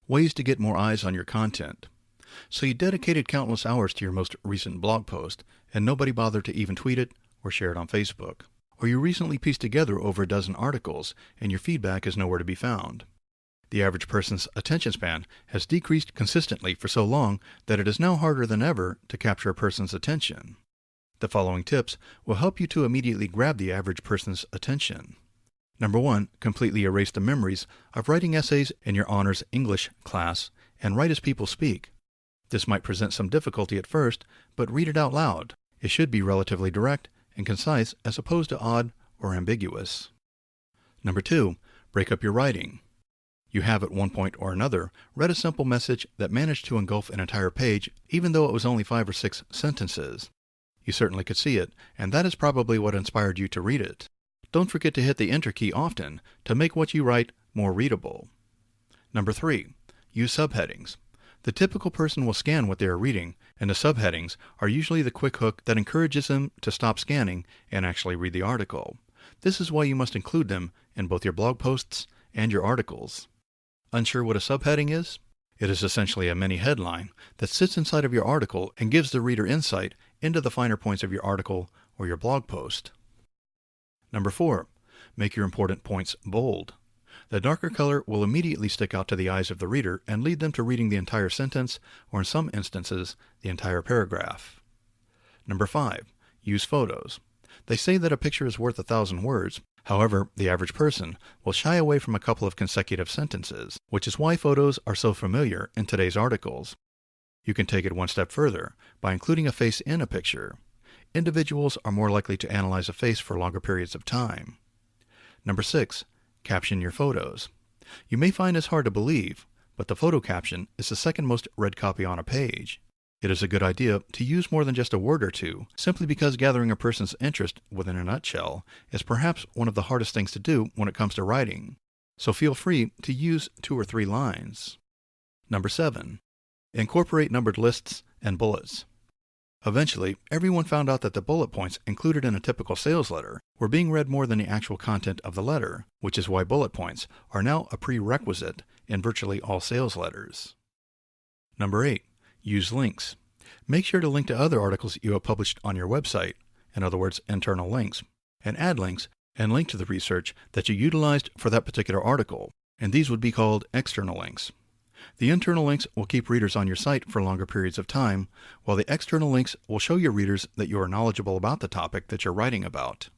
Ways to get more eyes on your content. So you dedicated countless hours to your most recent blog post, and nobody bothered to even tweet it or share it on Facebook. Or you recently pieced together over a dozen articles, and your feedback is nowhere to be found. The average person's attention span has decreased consistently for so long that it is now harder than ever to capture a person's attention. The following tips will help you to immediately grab the average person's attention. Number 1, completely erase the memories of writing essays in your honors English class and write as people speak. This might present some difficulty at first, but read it out loud. It should be relatively direct and concise as opposed to odd or ambiguous. Number 2, break up your writing. You have at one point or another read a simple message that managed to engulf an entire page even though it was only 5 or 6 sentences. You certainly could see it, and that is probably what inspired you to read it. Don't forget to hit the Enter key often to make what you write more readable. Number 3, use subheadings. The typical person will scan what they are reading, and the subheadings are usually the quick hook that encourages them to stop scanning and actually read the article. This is why you must include them in both your blog posts and your articles. Unsure what a subheading is? It is essentially a mini headline that sits inside of your article and gives the reader insight into the finer points of your article or your blog post. Number 4, make your important points bold. The darker color will immediately stick out to the eyes of the reader and lead them to reading the entire sentence, or in some instances, the entire paragraph. Number 5, use photos. They say that a picture is worth 1,000 words. However, the average person will shy away from a couple of consecutive sentences, which is why photos are so familiar in today's articles. You can take it one step further by including a face in a picture. Individuals are more likely to analyze a face for longer periods of time. Number 6, caption your photos. You may find this hard to believe, but the photo caption is the second most read copy on a page. It is a good idea to use more than just a word or two, simply because gathering a person's interest within a nutshell is perhaps one of the hardest things to do when it comes to writing. So feel free to use 2 or 3 lines. Number 7, incorporate numbered lists and bullets. Eventually, everyone found out that the bullet points included in a typical sales letter were being read more than the actual content of the letter, which is why bullet points are now a prerequisite in virtually all sales letters. Number 8, use links. Make sure to link to other articles you have published on your website, in other words, internal links, and add links and link to the research that you utilized for that particular article, and these would be called external links. The internal links will keep readers on your site for longer periods of time, while the external links will show your readers that you are knowledgeable about the topic that you're writing about.